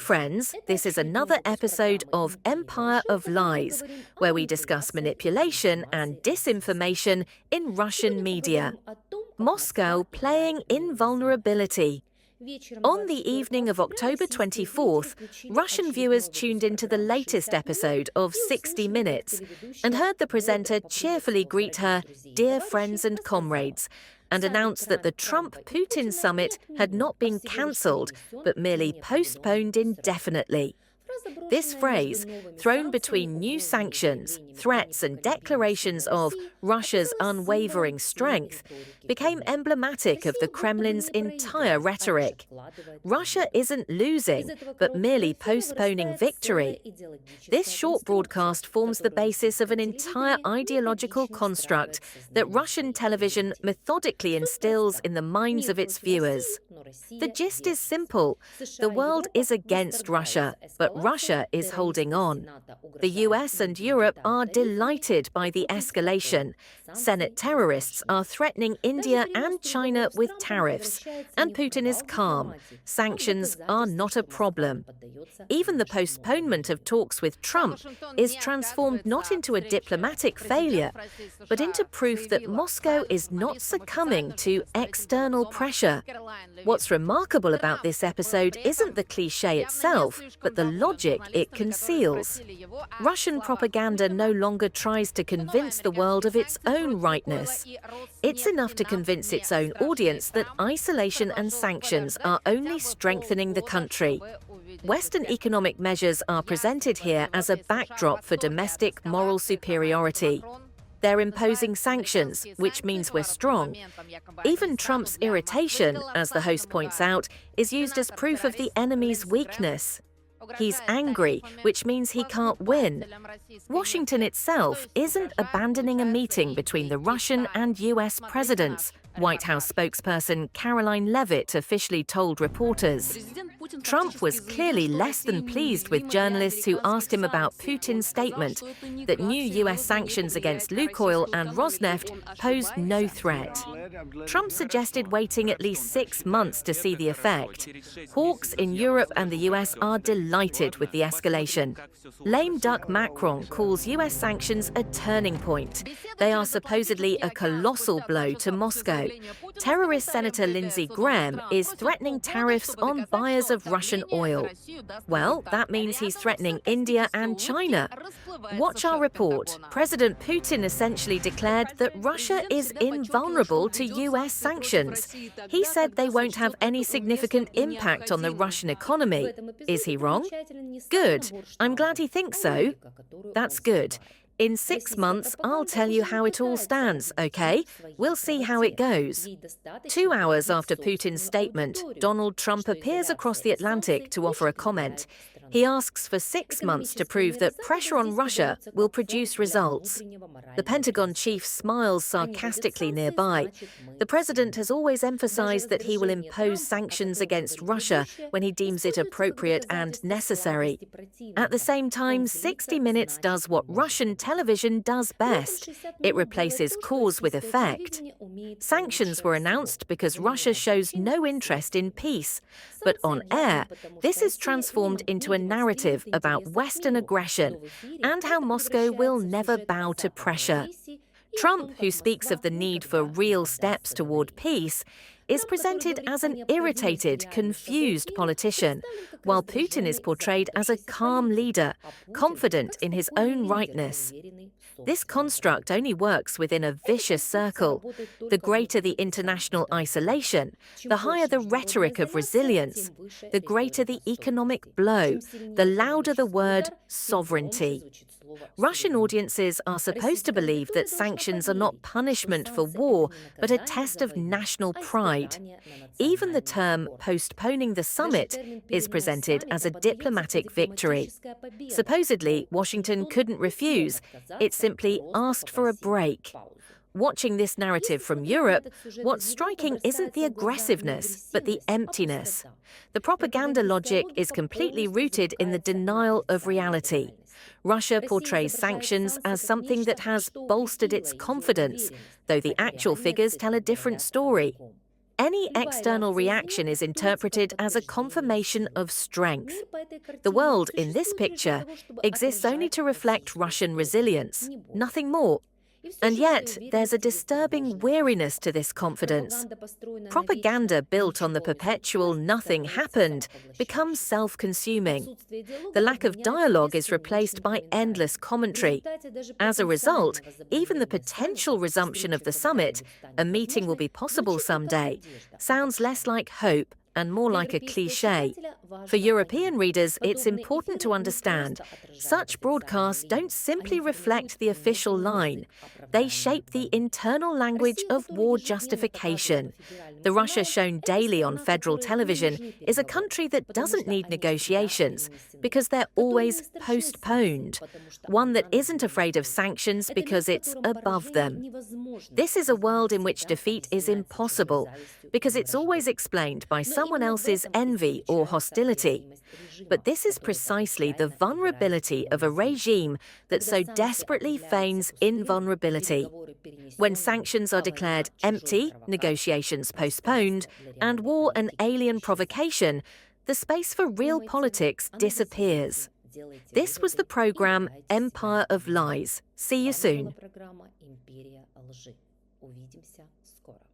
friends, this is another episode of Empire of Lies, where we discuss manipulation and disinformation in Russian media. Moscow playing invulnerability. On the evening of October 24th, Russian viewers tuned into the latest episode of 60 Minutes and heard the presenter cheerfully greet her "Dear friends and comrades," and announce that the Trump-Putin summit had not been cancelled, but merely postponed indefinitely. This phrase, thrown between new sanctions, threats and declarations of Russia's unwavering strength, became emblematic of the Kremlin's entire rhetoric. Russia isn't losing, but merely postponing victory. This short broadcast forms the basis of an entire ideological construct that Russian television methodically instills in the minds of its viewers. The gist is simple. The world is against Russia, but Russia is holding on. The US and Europe are delighted by the escalation. Senate terrorists are threatening India and China with tariffs, and Putin is calm. Sanctions are not a problem. Even the postponement of talks with Trump is transformed not into a diplomatic failure, but into proof that Moscow is not succumbing to external pressure. What's remarkable about this episode isn't the cliché itself, but the logic it conceals. Russian propaganda no longer tries to convince the world of its own rightness. It's enough to convince its own audience that isolation and sanctions are only strengthening the country. Western economic measures are presented here as a backdrop for domestic moral superiority. They're imposing sanctions, which means we're strong. Even Trump's irritation, as the host points out, is used as proof of the enemy's weakness. He's angry, which means he can't win. Washington itself isn't abandoning a meeting between the Russian and US presidents, White House spokesperson Caroline Leavitt officially told reporters. Trump was clearly less than pleased with journalists who asked him about Putin's statement that new US sanctions against Lukoil and Rosneft posed no threat. Trump suggested waiting at least 6 months to see the effect. Hawks in Europe and the US are delighted with the escalation. Lame duck Macron calls US sanctions a turning point. They are supposedly a colossal blow to Moscow. Terrorist Senator Lindsey Graham is threatening tariffs on buyers of Russian oil. Well, that means he's threatening India and China. Watch our report. President Putin essentially declared that Russia is invulnerable to US sanctions. He said they won't have any significant impact on the Russian economy. Is he wrong? Good. I'm glad he thinks so. That's good. In 6 months, I'll tell you how it all stands, okay? We'll see how it goes. 2 hours after Putin's statement, Donald Trump appears across the Atlantic to offer a comment. He asks for 6 months to prove that pressure on Russia will produce results. The Pentagon chief smiles sarcastically nearby. The president has always emphasized that he will impose sanctions against Russia when he deems it appropriate and necessary. At the same time, 60 Minutes does what Russian television does best. It replaces cause with effect. Sanctions were announced because Russia shows no interest in peace. But on air, this is transformed into a narrative about Western aggression and how Moscow will never bow to pressure. Trump, who speaks of the need for real steps toward peace, is presented as an irritated, confused politician, while Putin is portrayed as a calm leader, confident in his own rightness. This construct only works within a vicious circle. The greater the international isolation, the higher the rhetoric of resilience, the greater the economic blow, the louder the word sovereignty. Russian audiences are supposed to believe that sanctions are not punishment for war, but a test of national pride. Even the term postponing the summit is presented as a diplomatic victory. Supposedly, Washington couldn't refuse. It simply asked for a break. Watching this narrative from Europe, what's striking isn't the aggressiveness, but the emptiness. The propaganda logic is completely rooted in the denial of reality. Russia portrays sanctions as something that has bolstered its confidence, though the actual figures tell a different story. Any external reaction is interpreted as a confirmation of strength. The world in this picture exists only to reflect Russian resilience, nothing more. And yet, there's a disturbing weariness to this confidence. Propaganda built on the perpetual "nothing happened" becomes self-consuming. The lack of dialogue is replaced by endless commentary. As a result, even the potential resumption of the summit, a meeting will be possible someday, sounds less like hope and more like a cliché. For European readers, it's important to understand such broadcasts don't simply reflect the official line. They shape the internal language of war justification. The Russia shown daily on federal television is a country that doesn't need negotiations because they're always postponed, one that isn't afraid of sanctions because it's above them. This is a world in which defeat is impossible because it's always explained by someone else's envy or hostility. But this is precisely the vulnerability of a regime that so desperately feigns invulnerability. When sanctions are declared empty, negotiations postponed, and war an alien provocation, the space for real politics disappears. This was the program Empire of Lies. See you soon. Увидимся скоро.